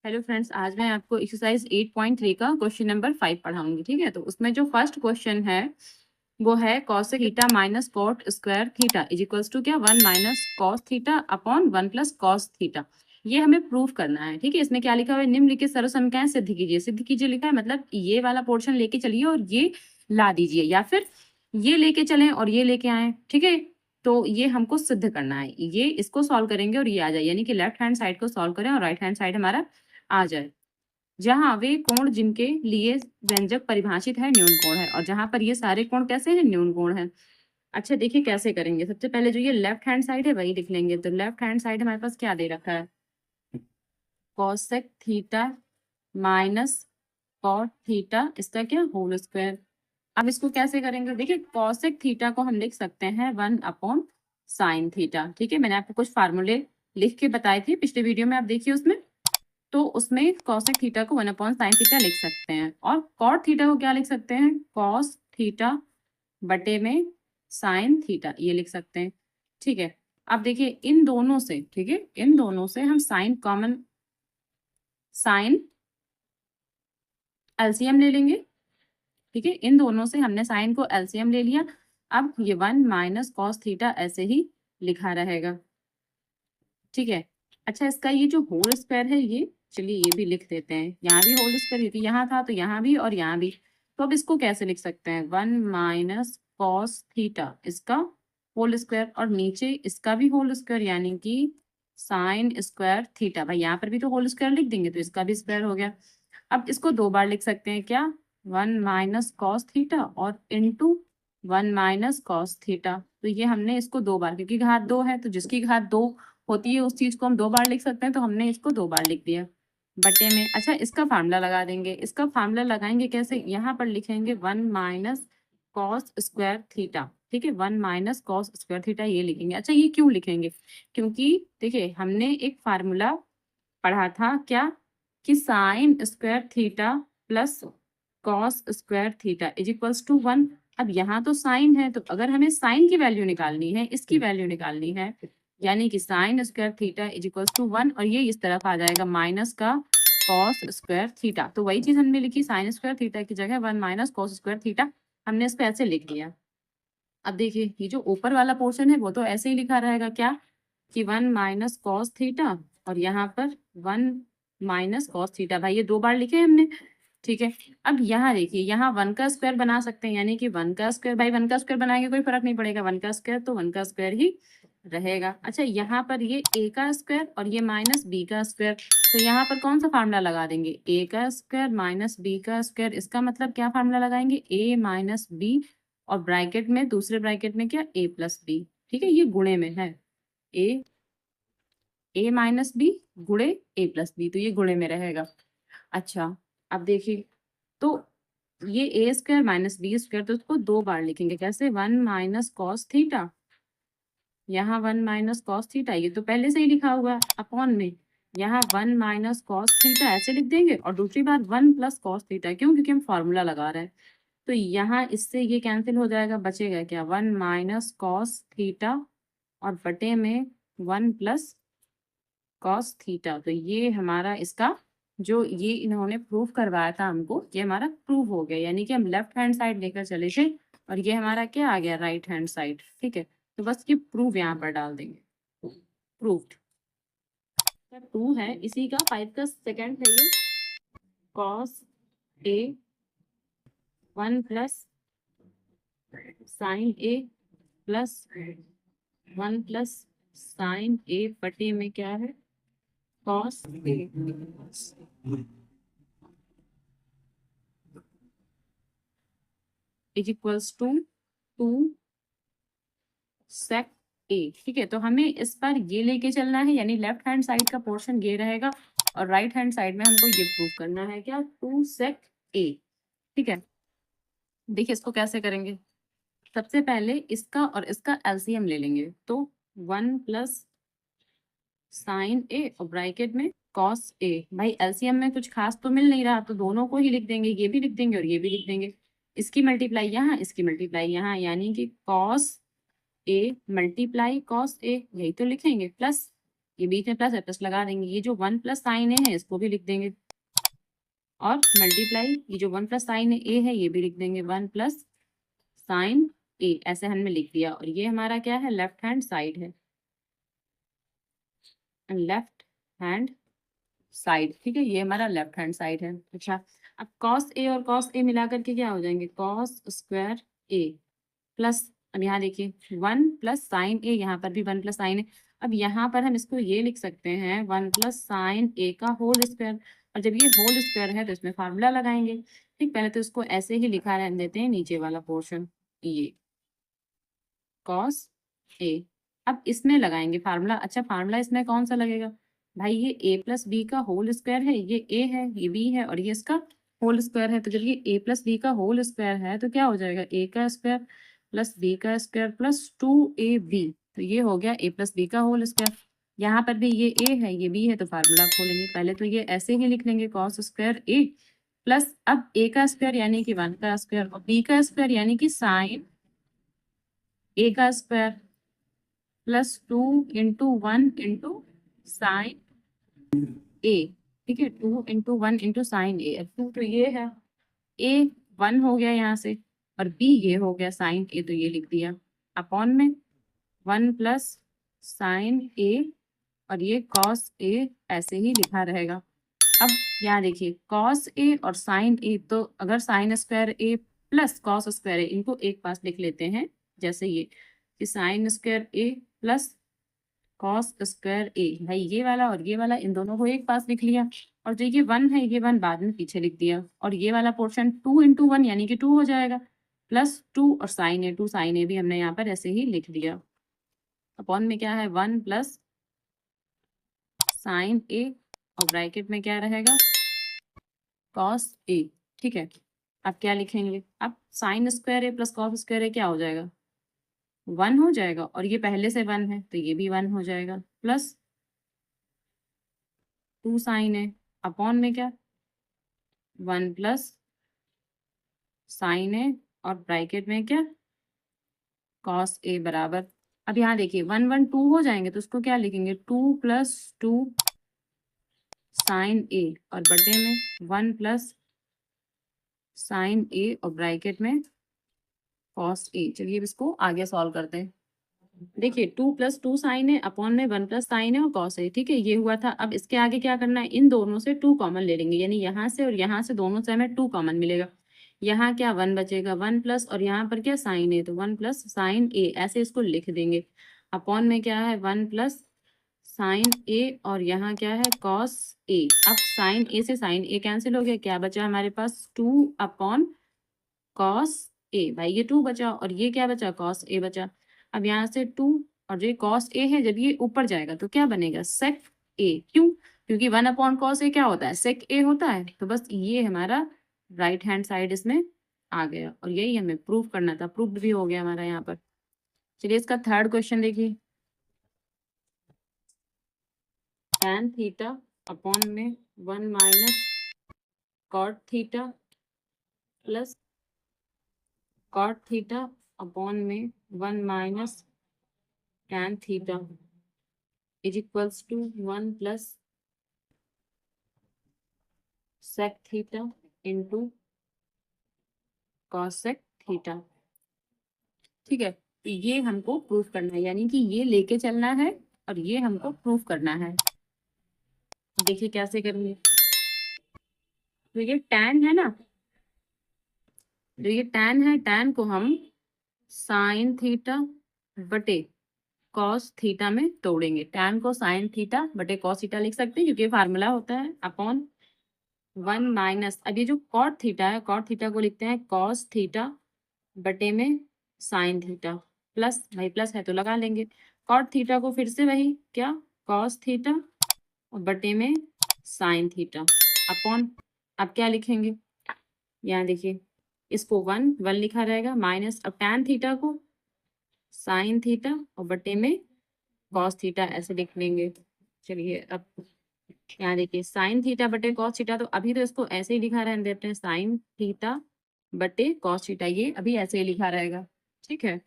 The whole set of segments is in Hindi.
हेलो फ्रेंड्स, आज मैं आपको एक्सरसाइज 8.3 का क्वेश्चन नंबर 5 पढ़ाऊंगी। ठीक है, तो उसमें जो फर्स्ट क्वेश्चन है वो है cosec theta minus cot square theta is equals to क्या 1 minus cos theta upon 1 plus cos theta. ये हमें प्रूफ करना है। ठीक है, इसमें क्या लिखा हुआ है, निम्नलिखित सरल समीकरण सिद्ध कीजिए। सिद्ध कीजिए लिखा है, मतलब ये वाला पोर्शन लेके चलिए और ये ला दीजिए, या फिर ये लेके चलें और ये लेके आए। ठीक है, तो ये हमको सिद्ध करना है। ये इसको सॉल्व करेंगे और ये आ जाए, यानी कि लेफ्ट हैंड साइड को सॉल्व करें और राइट हैंड साइड हमारा आ जाए। जहाँ वे कोण जिनके लिए व्यंजक परिभाषित है न्यून कोण है, और जहां पर ये सारे कोण कैसे हैं, न्यून कोण है। अच्छा देखिए कैसे करेंगे। सबसे पहले जो ये लेफ्ट हैंड साइड है वही लिख लेंगे। तो लेफ्ट हैंड साइड हमारे पास क्या दे रखा है, cosec theta minus cot theta, इसका क्या होल स्क्वायर। अब इसको कैसे करेंगे, देखिए कॉसेक थीटा को हम लिख सकते हैं 1 अपॉन साइन थीटा। ठीक है, मैंने आपको कुछ फार्मूले लिख के बताए थे पिछले वीडियो में, आप देखिए उसमें। तो उसमें कॉसेक थीटा को 1 अपॉन साइन थीटा लिख सकते हैं, और कॉट थीटा को क्या लिख सकते हैं, कॉस थीटा बटे में साइन थीटा, ये लिख सकते हैं। ठीक है, अब देखिए इन दोनों से, ठीक है, इन दोनों से हम साइन कॉमन, साइन एलसीएम ले लेंगे। ठीक है, इन दोनों से हमने साइन को एलसीएम ले लिया। अब ये 1 माइनस कॉस थीटा ऐसे ही लिखा रहेगा। ठीक है, अच्छा इसका ये जो होल स्क्वायर है, ये चलिए ये भी लिख देते हैं। यहाँ भी होल स्क्वायर, क्योंकि यहाँ था तो यहाँ भी और यहाँ भी। तो अब इसको कैसे लिख सकते हैं, 1 माइनस कॉस थीटा इसका होल स्क्वायर, और नीचे इसका भी होल स्क्वायर, यानी कि साइन स्क्वायर थीटा। भाई यहाँ पर भी तो होल स्क्वायर लिख देंगे तो इसका भी स्क्वायर हो गया। अब इसको दो बार लिख सकते हैं, क्या, 1 माइनस कॉस थीटा और इंटू 1 माइनस कॉस थीटा। तो ये हमने इसको दो बार, क्योंकि घात दो है तो जिसकी घात दो होती है उस चीज को हम दो बार लिख सकते हैं, तो हमने इसको दो बार लिख दिया बटे में। अच्छा इसका फार्मूला लगा देंगे। इसका फार्मूला लगाएंगे कैसे, यहाँ पर लिखेंगे 1 माइनस कॉस स्क्वायर थीटा। ठीक है, 1 माइनस कॉस स्क्वायर थीटा ये लिखेंगे। अच्छा ये क्यों लिखेंगे, क्योंकि देखिए हमने एक फार्मूला पढ़ा था क्या, कि sine square theta plus cos square theta is equals to 1। अब यहाँ तो साइन है, तो अगर हमें साइन की वैल्यू निकालनी है, इसकी वैल्यू निकालनी है, यानी कि sine square theta is equals to 1, और ये इस तरफ आ जाएगा माइनस का कॉस स्क्वायर थीटा। तो वही चीज हमने लिखी, साइन स्क्वायर थीटा की जगह 1 माइनस कॉस स्क्वायर थीटा, हमने इसको ऐसे लिख दिया। अब देखिए ये जो ऊपर वाला पोर्शन है वो तो ऐसे ही लिखा रहेगा, क्या, कि 1 माइनस कॉस थीटा और यहाँ पर 1 माइनस कॉस थीटा। भाई ये दो बार लिखे हमने। ठीक है, अब यहाँ देखिए, यहाँ 1 का स्क्वायर बना सकते हैं, यानी कि 1 का स्क्वायर, भाई 1 का स्क्वायर बनाएंगे कोई फर्क नहीं पड़ेगा, 1 का स्क्वायर तो 1 का स्क्वायर ही रहेगा। अच्छा यहाँ पर ये a का स्क्वायर और ये माइनस b का स्क्वायर, तो यहाँ पर कौन सा फार्मूला लगा देंगे, a का स्क्वायर माइनस b का स्क्वायर। इसका मतलब क्या फार्मूला लगाएंगे, a माइनस b, और ब्रैकेट में, दूसरे ब्रैकेट में क्या, a प्लस b। ठीक है, ये गुणे में है, a माइनस b गुणे a प्लस b, तो ये गुणे में रहेगा। अच्छा अब देखिए, तो ये ए स्क्वायर माइनस बी स्क्वायर, तो उसको दो बार लिखेंगे कैसे, 1 माइनस कॉस थीटा, यहाँ 1 माइनस कॉस थीटा, ये तो पहले से ही लिखा हुआ है, अपॉन में यहाँ 1 माइनस कॉस थीटा ऐसे लिख देंगे, और दूसरी बार 1 प्लस कॉस थीटा, क्यों, क्योंकि हम फॉर्मूला लगा रहे हैं। तो यहाँ इससे ये कैंसिल हो जाएगा, बचेगा क्या, 1 माइनस कॉस थीटा और बटे में 1 प्लस कॉस थीटा। तो ये हमारा इसका जो ये इन्होंने प्रूफ करवाया था हमको, ये हमारा प्रूफ हो गया, यानी कि हम लेफ्ट हैंड साइड लेकर चले थे और ये हमारा क्या आ गया, राइट हैंड साइड। ठीक है, तो बस ये प्रूफ यहाँ पर डाल देंगे, प्रूफ। 2 है, इसी का 5 का सेकंड है ये, cos A 1 plus sine A plus 1 plus sine A बटे में क्या है, cos A is equals to 2 sec A. ठीक है, तो हमें इस पर ये लेके चलना है, यानी लेफ्ट हैंड साइड का पोर्शन ये रहेगा और राइट हैंड साइड में हमको ये प्रूव करना है, क्या, 2 सेक ए। ठीक है, देखिए इसको कैसे करेंगे। सबसे पहले इसका और इसका एलसीएम ले लेंगे, तो 1 प्लस साइन ए और ब्रैकेट में कॉस ए। भाई एलसीएम में कुछ खास तो मिल नहीं रहा, तो दोनों को ही लिख देंगे, ये भी लिख देंगे और ये भी लिख देंगे। इसकी मल्टीप्लाई यहाँ, इसकी मल्टीप्लाई यहाँ, यानी कि cos A multiply cos A, यही तो लिखेंगे, प्लस ये बीच में प्लस है, प्लस लगा देंगे। ये जो 1 प्लस साइन ए है इसको भी लिख देंगे, और मल्टीप्लाई ये जो 1 प्लस साइन ए है ये भी लिख देंगे, 1 प्लस साइन ए, ऐसे हमने लिख दिया। और ये हमारा क्या है, लेफ्ट हैंड साइड है, लेफ्ट हैंड साइड। ठीक है, ये हमारा लेफ्ट हैंड साइड है। अच्छा, अब कॉस ए और कॉस ए मिला करके क्या हो जाएंगे, कॉस स्क्वायर ए प्लस, अब यहाँ देखिए 1 प्लस साइन ए, यहाँ पर भी 1 प्लस साइन ए। अब यहाँ पर हम इसको ये लिख सकते हैं 1 प्लस साइन ए का होल स्क्वायर, और जब ये होल स्क्वायर है तो इसमें फार्मूला लगाएंगे। ठीक, पहले तो इसको ऐसे ही लिखा रहने देते हैं, नीचे वाला पोर्शन ये कॉस ए। अब इसमें लगाएंगे फार्मूला। अच्छा, फार्मूला इसमें कौन सा लगेगा भाई, ये ए प्लस बी का होल स्क्वायर है, ये ए है, ये बी है, और ये इसका होल स्क्वायर है। तो जब ये ए प्लस बी का होल स्क्वायर है तो क्या हो जाएगा, ए का स्क्वायर प्लस बी का स्क्वायर प्लस 2ab, तो ये हो गया ए प्लस बी का होल स्क्वायर। यहाँ पर भी ये ए है, ये बी है, तो फार्मूला खोलेंगे। पहले तो ये ऐसे ही लिख लेंगे कॉस स्क्वायर ए प्लस, अब ए का स्क्वायर यानी कि 1 का स्क्वायर, और बी का स्क्वायर यानी कि साइन ए का square plus 2 into 1 into sine A. ठीक है, 2 इंटू 1 इंटू साइन ए। 2 तो ये है, ए 1 हो गया यहाँ से, और बी ये हो गया साइन ए, तो ये लिख दिया अपॉन में 1 प्लस साइन ए, और ये कॉस ए ऐसे ही लिखा रहेगा। अब यहाँ देखिए कॉस ए और साइन ए, तो अगर sign square A plus cos square ए, इनको एक पास लिख लेते हैं, जैसे ये कि sine square A plus cos square ए, भाई ये वाला और ये वाला इन दोनों को एक पास लिख लिया, और जो ये 1 है ये 1 बाद में पीछे लिख दिया, और ये वाला पोर्शन 2 इंटू 1 यानी कि 2 हो जाएगा, प्लस 2 और साइन ए, 2 साइन ए भी हमने यहाँ पर ऐसे ही लिख दिया। अपॉन में क्या है 1 प्लस साइन ए, और ब्रैकेट में क्या रहेगा कॉस ए। ठीक है, अब क्या लिखेंगे, अब sign square A plus cos square ए क्या हो जाएगा, 1 हो जाएगा, और ये पहले से 1 है तो ये भी 1 हो जाएगा, प्लस 2 साइन ए, अपॉन में क्या 1 प्लस साइन ए, और ब्रैकेट में क्या कॉस ए बराबर। अब यहाँ देखिए 1 1 2 हो जाएंगे तो उसको क्या लिखेंगे, 2 प्लस 2 साइन ए, और बटे में 1 प्लस साइन ए, और ब्रैकेट में कॉस ए। चलिए इसको आगे सॉल्व करते हैं। देखिए 2 प्लस 2 साइन है अपॉन में 1 प्लस साइन है और कॉस है। ठीक है, ये हुआ था। अब इसके आगे क्या करना है, इन दोनों से 2 कॉमन ले लेंगे, यानी यहाँ से और यहाँ से दोनों से हमें 2 कॉमन मिलेगा। यहाँ क्या 1 बचेगा, 1 प्लस, और यहाँ पर क्या साइन है, तो 1 प्लस साइन ए, ऐसे इसको लिख देंगे। अपॉन में क्या है 1 प्लस साइन ए, और यहाँ क्या है कॉस ए। अब साइन ए से साइन ए कैंसिल हो गया, क्या बचा हमारे पास 2 अपॉन कॉस ए। भाई ये 2 बचा, और ये क्या बचा कॉस ए बचा। अब यहाँ से 2, और जो कॉस ए है जब ये ऊपर जाएगा तो क्या बनेगा सेक ए। क्यों, क्योंकि 1 अपॉन कॉस ए क्या होता है, सेक ए होता है। तो बस ये हमारा राइट हैंड साइड इसमें आ गया, और यही हमें प्रूव करना था, प्रूव्ड भी हो गया हमारा यहाँ पर। चलिए इसका थर्ड क्वेश्चन देखिए, tan थीटा अपॉन में 1 minus cot theta plus cot theta upon में 1 minus tan theta is equals to 1 plus sec theta into cos sec theta. ठीक है, तो ये हमको प्रूफ करना है, यानी कि ये लेके चलना है और ये हमको प्रूफ करना है। देखिए कैसे करेंगे, तो ये tan है ना, तो ये tan है, tan को हम साइन थीटा बटे कॉस थीटा में तोड़ेंगे। tan को साइन थीटा बटे कॉस थीटा लिख सकते हैं, क्योंकि फार्मूला होता है अपॉन 1 माइनस, अब ये जो कॉट थीटा है, कॉट थीटा को लिखते हैं कॉस थीटा बटे में साइन थीटा, प्लस, भाई प्लस है तो लगा लेंगे। कॉट थीटा को फिर से वही क्या कॉस थीटा और बटे में साइन थीटा अपॉन, अब क्या लिखेंगे, यहाँ देखिए इसको 1 1 लिखा रहेगा, माइनस, अब tan थीटा को साइन थीटा और बटे में कॉस थीटा ऐसे लिख लेंगे। चलिए अब यहाँ देखिए साइन थीटा बटे कॉस थीटा, तो अभी तो इसको ऐसे ही लिखा रहने देते हैं, साइन थीटा बटे कॉस थीटा, ये अभी ऐसे ही लिखा रहेगा। ठीक है,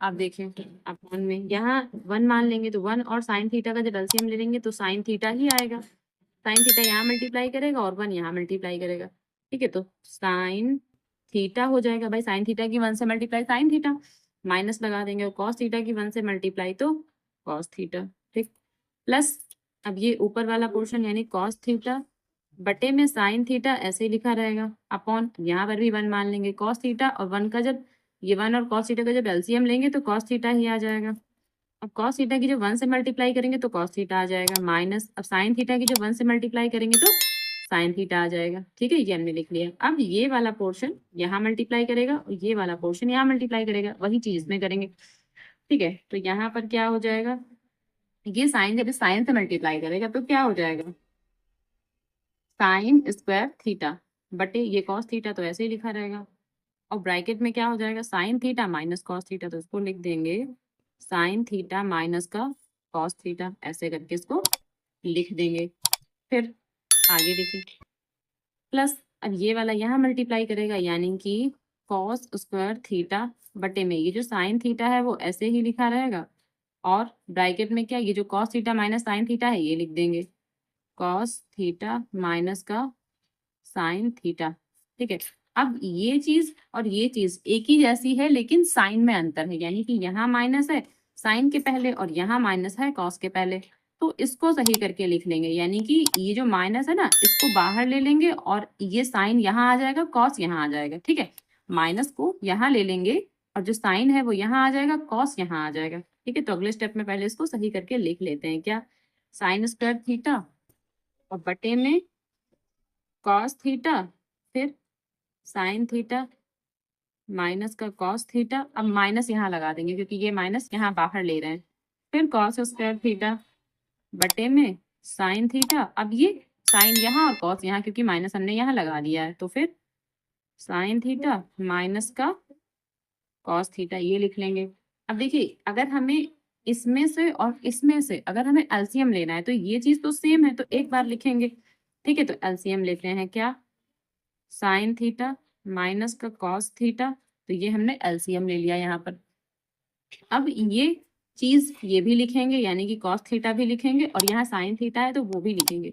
आप देखें अपॉन में यहाँ 1 मान लेंगे तो 1 और साइन थीटा का जब एलसीएम ले लेंगे तो साइन थीटा ही आएगा। साइन थीटा यहाँ मल्टीप्लाई करेगा और 1 यहाँ मल्टीप्लाई करेगा। ठीक है, तो साइन थीटा हो जाएगा भाई, साइन थीटा की 1 से मल्टीप्लाई साइन थीटा, माइनस लगा देंगे और कॉस थीटा की 1 से मल्टीप्लाई तो कॉस थीटा। ठीक, प्लस अब ये ऊपर वाला पोर्शन यानी कॉस थीटा बटे में साइन थीटा ऐसे ही लिखा रहेगा, अपॉन यहाँ पर भी 1 मान लेंगे, कॉस थीटा और 1 का जब ये 1 और कॉस थीटा का जब एलसीएम लेंगे तो कॉस थीटा ही आ जाएगा। अब कॉस थीटा की जब 1 से मल्टीप्लाई करेंगे तो कॉस थीटा आ जाएगा, माइनस अब साइन थीटा की जब 1 से मल्टीप्लाई करेंगे तो साइन थीटा आ जाएगा। ठीक है, ये हमने लिख लिया। अब ये वाला पोर्शन यहाँ मल्टीप्लाई करेगा और ये वाला पोर्शन यहाँ मल्टीप्लाई करेगा, वही चीज में करेंगे। ठीक है, तो यहाँ पर क्या हो जाएगा, ये साइन जब साइन से मल्टीप्लाई करेगा तो क्या हो जाएगा, साइन स्क्वायर थीटा बटे ये कॉस थीटा तो ऐसे ही लिखा रहेगा, और ब्रैकेट में क्या हो जाएगा, sine theta minus cos theta, तो इसको लिख देंगे साइन थीटा माइनस का कॉस थीटा, ऐसे करके इसको लिख देंगे। फिर आगे देखिए, प्लस अब ये वाला यहाँ मल्टीप्लाई करेगा यानी कि कॉस स्क्वायर थीटा बटे में ये जो साइन थीटा है वो ऐसे ही लिखा रहेगा, और ब्रैकेट में क्या, ये जो cos theta minus sine theta है ये लिख देंगे, कॉस थीटा माइनस का साइन थीटा। ठीक है, अब ये चीज और ये चीज एक ही जैसी है लेकिन साइन में अंतर है, यानी कि यहाँ माइनस है साइन के पहले और यहाँ माइनस है कॉस के पहले, तो इसको सही करके लिख लेंगे, यानी कि ये जो माइनस है ना इसको बाहर ले लेंगे और ये साइन यहाँ आ जाएगा, कॉस यहाँ आ जाएगा। ठीक है, माइनस को यहाँ ले लेंगे और जो साइन है वो यहाँ आ जाएगा, कॉस यहाँ आ जाएगा। ठीक है, तो अगले स्टेप में पहले इसको सही करके लिख लेते हैं, क्या, साइन स्क्वायर थीटा और बटे में कॉस थीटा, फिर साइन थीटा माइनस का कॉस थीटा, अब माइनस यहाँ लगा देंगे क्योंकि ये माइनस यहाँ बाहर ले रहे हैं, फिर कॉस स्क्वायर थीटा बटे में साइन थीटा, अब ये साइन यहाँ और कॉस यहाँ क्योंकि माइनस हमने यहाँ लगा दिया है, तो फिर साइन थीटा माइनस का कॉस थीटा ये लिख लेंगे। अब देखिए अगर हमें इसमें से और इसमें से अगर हमें एलसीएम लेना है तो ये चीज तो सेम है तो एक बार लिखेंगे। ठीक है, तो एलसीएम लेते हैं, क्या, साइन थीटा माइनस का कॉस थीटा, तो ये हमने एलसीएम ले लिया यहाँ पर। अब ये चीज ये भी लिखेंगे यानी कि कॉस थीटा भी लिखेंगे और यहाँ साइन थीटा है तो वो भी लिखेंगे।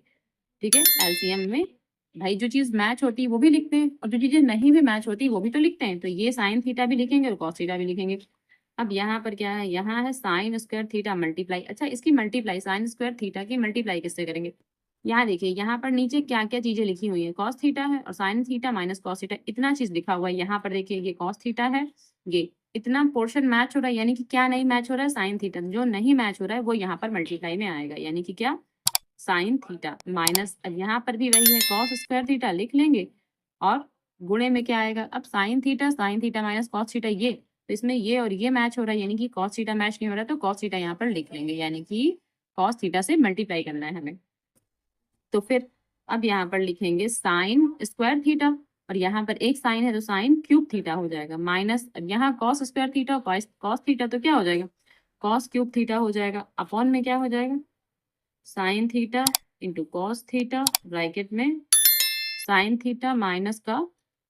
ठीक है, एलसीएम में भाई जो चीज मैच होती है वो भी लिखते हैं और जो चीजें नहीं भी मैच होती वो भी तो लिखते हैं, तो ये साइन थीटा भी लिखेंगे और कॉस थीटा भी लिखेंगे। अब यहाँ पर क्या है, यहाँ है साइन स्क्वायर थीटा मल्टीप्लाई, अच्छा इसकी मल्टीप्लाई साइन स्क्वायर थीटा की मल्टीप्लाई किससे करेंगे, यहाँ देखिए यहाँ पर नीचे क्या क्या चीजें लिखी हुई है, कॉस थीटा है और sine theta minus cos theta, इतना चीज लिखा हुआ है। यहाँ पर देखिए ये कॉस थीटा है, ये इतना पोर्शन मैच हो रहा है, यानी कि क्या नहीं मैच हो रहा है, साइन थीटा, जो नहीं मैच हो रहा है वो यहाँ पर मल्टीप्लाई में आएगा, यानी कि क्या, साइन थीटा माइनस, अब यहाँ पर भी वही है कॉस स्क्वायर थीटा लिख लेंगे और गुणे में क्या आएगा, अब sine theta minus cos theta, ये तो इसमें ये और ये मैच हो रहा है यानी कि कॉस थीटा मैच नहीं हो रहा है तो कॉस थीटा यहाँ पर लिख लेंगे, यानी कि कॉस थीटा से मल्टीप्लाई करना है हमें। तो फिर अब यहाँ पर लिखेंगे साइन स्क्वायर थीटा और यहाँ पर एक साइन है तो साइन क्यूब थीटा हो जाएगा, माइनस अब यहाँ कॉस स्क्वायर थीटा और कॉस थीटा तो क्या हो जाएगा, कॉस क्यूब थीटा हो जाएगा, अपॉन में क्या हो जाएगा, sign theta into cos theta bracket में साइन थीटा माइनस का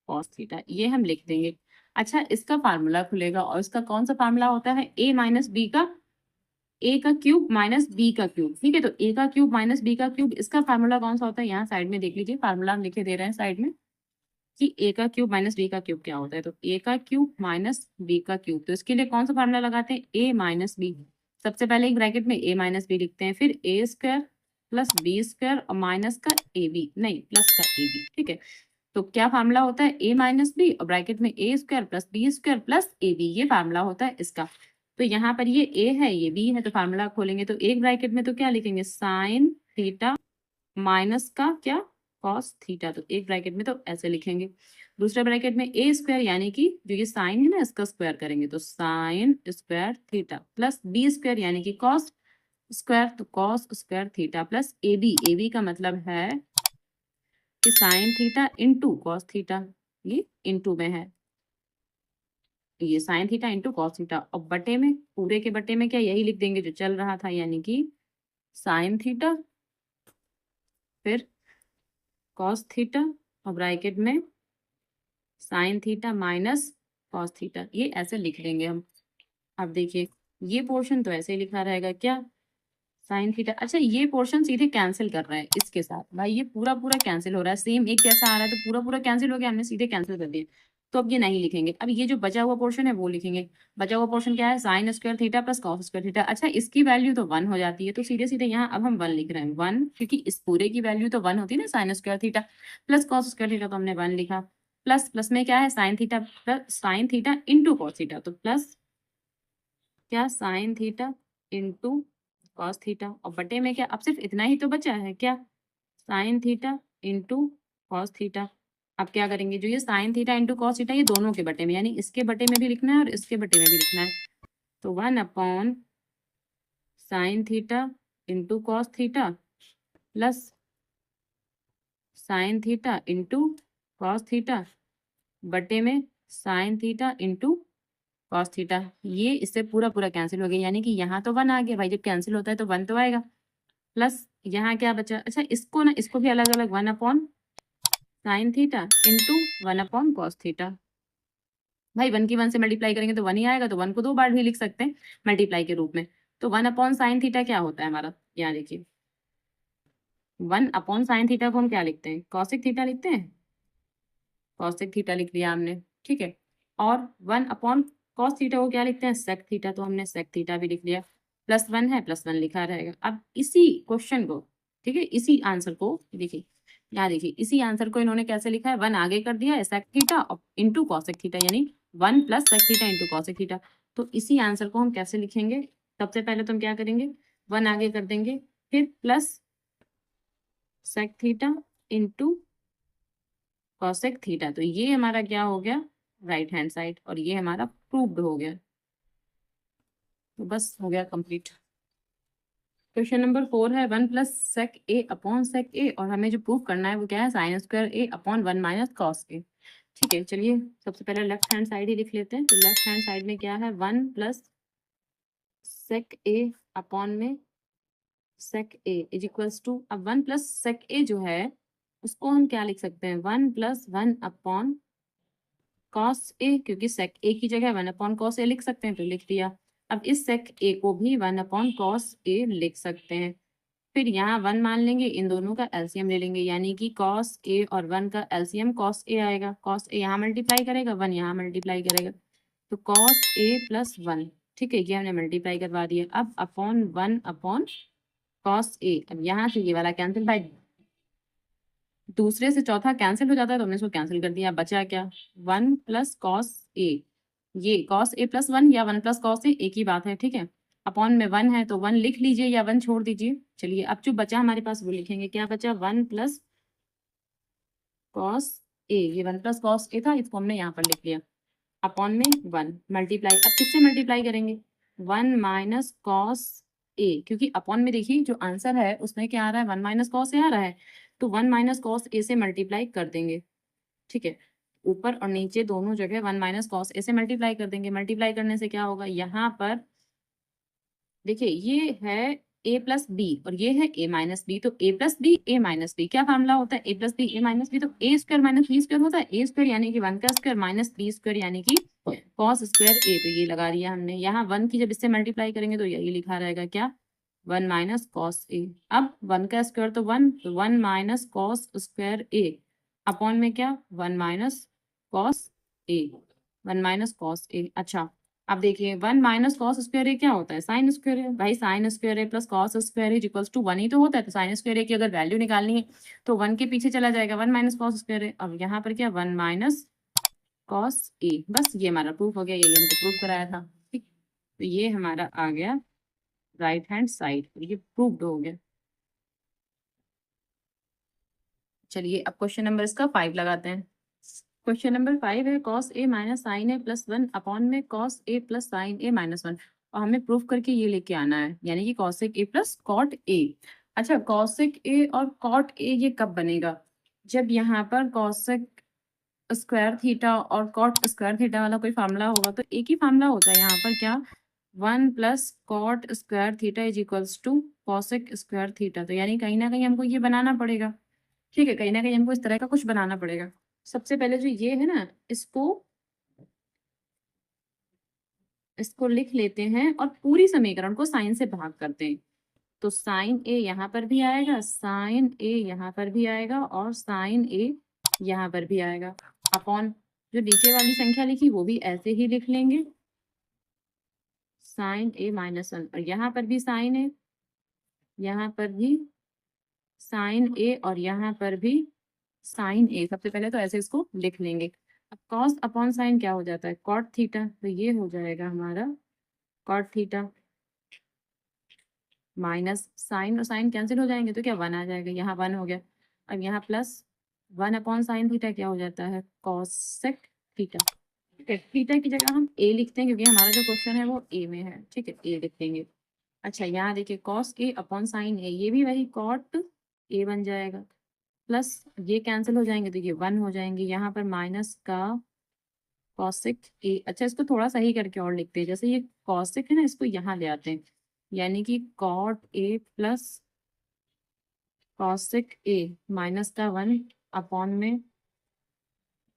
कॉस थीटा, ये हम लिख देंगे। अच्छा इसका फार्मूला खुलेगा और इसका कौन सा फार्मूला होता है, ए माइनस बी का, ए का क्यूब माइनस बी का क्यूब। ठीक है, तो ए का क्यूब माइनस बी का क्यूब, इसका फार्मूला कौन सा होता है, यहाँ साइड में देख लीजिए, फार्मूला हम लिखे दे रहे हैं साइड में कि ए का क्यूब माइनस बी का क्यूब क्या होता है, तो ए का क्यूब माइनस बी का क्यूब, तो इसके लिए कौन सा फार्मूला लगाते हैं, ए माइनस बी, सबसे पहले एक ब्रैकेट में ए माइनस बी लिखते हैं, फिर ए स्क्वायर प्लस बी स्क्वायर और माइनस का ए बी, नहीं प्लस का ए बी। ठीक है, तो क्या फार्मूला होता है, ए माइनस बी और ब्रैकेट में A square plus B square plus A B, ये फार्मूला होता है इसका। तो यहाँ पर ये ए है ये बी है, तो फार्मूला खोलेंगे तो एक ब्रैकेट में तो क्या लिखेंगे, साइन थीटा माइनस का क्या, कॉस थीटा, तो एक ब्रैकेट में तो ऐसे लिखेंगे, दूसरे ब्रैकेट में ए स्क्वायर यानी कि जो ये साइन है ना इसका स्क्वायर करेंगे तो sine square theta plus B square यानी कि कॉस स्क्वायर, तो cos square theta plus A B का मतलब है कि sine theta into cos theta, ये इंटू में है, ये sine theta into cos theta, और बटे में पूरे के बटे में क्या यही लिख देंगे जो चल रहा था, यानी कि साइन थीटा फिर कॉस थीटा और ब्रैकेट में sine theta minus cos theta, ये ऐसे लिख देंगे हम। अब देखिए ये पोर्शन तो ऐसे ही लिखा रहेगा क्या, साइन थीटा। अच्छा ये पोर्शन सीधे कैंसिल कर रहा है इसके साथ, भाई ये पूरा पूरा कैंसिल हो रहा है, सेम एक जैसा आ रहा है तो पूरा पूरा कैंसिल हो गया, हमने सीधे कैंसिल कर दिया। तो अब ये नहीं लिखेंगे, अब ये जो बचा हुआ पोर्शन है वो लिखेंगे। बचा हुआ पोर्शन क्या है, sign square theta plus cos square theta. अच्छा इसकी वैल्यू तो 1 हो जाती है, तो सीधे सीधे यहाँ अब हम 1 लिख रहे हैं, 1, क्योंकि इस पूरे की वैल्यू तो 1 होती है ना, sign square theta plus cos square theta, तो हमने 1 लिखा। प्लस प्लस में क्या है, sine theta plus sign theta into cos theta, तो प्लस क्या, sign theta into cos theta, और बटे में क्या, अब सिर्फ इतना ही तो बचा है क्या, sign theta into cos theta. अब क्या करेंगे, जो ये sine theta into cos theta ये दोनों के बटे में, यानी इसके बटे में भी लिखना है और इसके बटे में भी लिखना है। तो 1 upon sine theta into cos theta plus sign theta into cos theta बटे में sign theta into cos theta. ये इससे पूरा पूरा कैंसिल हो गया, यानी कि यहाँ तो 1 आ गया भाई, जब कैंसिल होता है तो 1 तो आएगा। प्लस यहाँ क्या बचा, अच्छा इसको ना, इसको भी अलग अलग, 1 upon sine theta into 1 upon cos theta. भाई 1 की 1 से मल्टीप्लाई करेंगे तो 1 ही आएगा, तो 1 को 2 बार भी लिख सकते हैं मल्टीप्लाई के रूप में। तो 1 अपॉन साइन थीटा क्या होता है हमारा, यहाँ देखिए 1 अपॉन साइन थीटा को हम क्या लिखते हैं, कॉसिक थीटा लिखते हैं, कॉसिक थीटा लिख लिया हमने, ठीक है। और 1 अपॉन कॉस थीटा को क्या लिखते हैं, सेक थीटा, तो हमने सेक थीटा भी लिख लिया। प्लस 1 है, प्लस 1 लिखा रहेगा। अब इसी क्वेश्चन को, ठीक है, इसी आंसर को देखिए, यहाँ देखिए इसी आंसर को इन्होंने कैसे लिखा है, 1 आगे कर दिया है सेक थीटा और इंटू कॉसेक थीटा, यानी 1 plus sec theta into cosec theta. तो इसी आंसर को हम कैसे लिखेंगे, सबसे पहले तो हम क्या करेंगे, 1 आगे कर देंगे, फिर plus sec theta into cosec theta, तो ये हमारा क्या हो गया, राइट हैंड साइड, और ये हमारा प्रूव्ड हो गया। तो बस हो गया कंप्लीट। क्वेश्चन नंबर 4 है 1 प्लस सेक ए अपॉन सेक ए, और हमें जो प्रूव करना है वो क्या है, sign square A upon 1 minus cos A. ठीक है, चलिए सबसे पहले लेफ्ट हैंड साइड ही लिख लेते हैं। तो लेफ्ट हैंड साइड में क्या है, 1 प्लस सेक ए अपॉन में सेक ए इज इक्वल्स टू, अब 1 प्लस सेक ए जो है उसको हम क्या लिख सकते हैं, 1 प्लस 1 अपॉन कॉस ए, क्योंकि सेक ए की जगह 1 अपॉन कॉस ए लिख सकते हैं, तो लिख दिया। अब इस सेक ए को भी 1 अपॉन कॉस ए लिख सकते हैं। फिर यहाँ 1 मान लेंगे, इन दोनों का एलसीएम ले लेंगे, यानी कि कॉस ए और 1 का एलसीएम कॉस ए आएगा। कॉस ए यहाँ मल्टीप्लाई करेगा, 1 यहाँ मल्टीप्लाई करेगा, तो कॉस ए प्लस 1, ठीक है, ये हमने मल्टीप्लाई करवा दिया। अब अपॉन 1 अपॉन कॉस ए, अब यहाँ से ये वाला कैंसिल, भाई दूसरे से चौथा कैंसिल हो जाता है तो हमने इसको कैंसिल कर दिया। बचा क्या, 1 प्लस कॉस ए, ये कॉस ए प्लस 1 या 1 प्लस कॉस ए एक ही बात है, ठीक है। अपॉन में 1 है तो 1 लिख लीजिए या 1 छोड़ दीजिए। चलिए अब जो बचा हमारे पास वो लिखेंगे, क्या बचा, 1 प्लस कॉस ए, ये 1 प्लस कॉस ए था, इसको हमने यहाँ पर लिख लिया। अपॉन में 1 मल्टीप्लाई, अब किससे मल्टीप्लाई करेंगे, 1 माइनस कॉस ए, क्योंकि अपॉन में देखिए जो आंसर है उसमें क्या आ रहा है, 1 माइनस कॉस ए आ रहा है, तो 1 माइनस कॉस ए से मल्टीप्लाई कर देंगे, ठीक है। ऊपर और नीचे दोनों जगह 1 माइनस कॉस ए से मल्टीप्लाई कर देंगे। मल्टीप्लाई करने से क्या होगा, यहाँ पर देखिए ये है ए प्लस बी और ये है ए माइनस बी, तो ए प्लस बी ए माइनस बी क्या फार्मूला होता है, ए प्लस बी ए माइनस बी, तो ए स्क्वायर माइनस बी स्क्वायर होता है, ए स्क्वायर यानी कि 1 का स्क्वायर माइनस बी स्क्वायर यानी कि कॉस स्क्वायर ए, तो ये लगा दिया हमने। यहाँ 1 की जब इससे मल्टीप्लाई करेंगे तो यही लिखा रहेगा क्या, 1 माइनस कॉस ए। अब 1 का स्क्वायर तो 1, तो 1 माइनस कॉस स्क्वायर ए अपॉन में क्या, 1 minus cos A, 1 minus cos A. अच्छा अब देखिए 1 माइनस कॉस स्क्वायर ए क्या होता है, साइन स्क्वायर है, भाई sine square A plus cos square A equals to 1 ही तो होता है, तो साइन स्क्वायर ए की अगर वैल्यू निकालनी है तो 1 के पीछे चला जाएगा, 1 माइनस कॉस स्क्वायर ए। अब यहाँ पर क्या, 1 माइनस कॉस ए, बस ये हमारा प्रूफ हो गया, यही हमको प्रूफ कराया था, ठीक। तो ये हमारा आ गया राइट हैंड साइड, ये प्रूव्ड हो गया। चलिए अब क्वेश्चन नंबर इसका 5 लगाते हैं। क्वेश्चन नंबर 5 है cos A minus sine A plus 1 upon में cos A plus sine A minus 1, और हमें प्रूफ करके ये लेके आना है, यानी कि cosec A plus cot A. अच्छा कॉसेक ए और कॉट ए ये कब बनेगा, जब यहाँ पर कॉसेक स्क्वायर थीटा और कॉट स्क्वायर थीटा वाला कोई फार्मूला होगा, तो एक ही फार्मूला होता है यहाँ पर, क्या, 1 plus cot square theta is equals to cosec square theta, तो यानी कहीं ना कहीं हमको ये बनाना पड़ेगा, ठीक है, कहीं ना कहीं हमको इस तरह का कुछ बनाना पड़ेगा। सबसे पहले जो ये है ना, इसको इसको लिख लेते हैं और पूरी समीकरण को साइन से भाग करते हैं। तो साइन ए यहाँ पर भी आएगा, साइन ए यहाँ पर भी आएगा और साइन ए यहाँ पर भी आएगा। अपॉन जो नीचे वाली संख्या लिखी वो भी ऐसे ही लिख लेंगे, साइन ए माइनस 1, और यहाँ पर भी साइन ए, यहाँ पर भी साइन ए और यहाँ पर भी साइन ए। सबसे पहले तो ऐसे इसको लिख लेंगे। अब कॉस अपॉन साइन क्या हो जाता है, कॉट थीटा, तो ये हो जाएगा हमारा कॉट थीटा माइनस साइन और साइन कैंसिल हो जाएंगे तो क्या 1 आ जाएगा, यहाँ 1 हो गया। अब यहाँ प्लस 1 अपॉन साइन थीटा क्या हो जाता है, कॉसेक थीटा। ठीक है, थीटा की जगह हम ए लिखते हैं क्योंकि हमारा जो क्वेश्चन है वो ए में है। ठीक है, ए लिख देंगे। अच्छा, यहाँ देखिए कॉस ए अपॉन साइन ए, ये भी वही कॉट ए बन जाएगा, प्लस ये कैंसिल हो जाएंगे तो ये 1 हो जाएंगे। यहाँ पर माइनस का कॉसिक ए। अच्छा, इसको थोड़ा सही करके और लिखते हैं, जैसे ये कॉसिक है ना, इसको यहाँ ले आते हैं, यानी कि cot A plus cosec A minus का 1 अपॉन में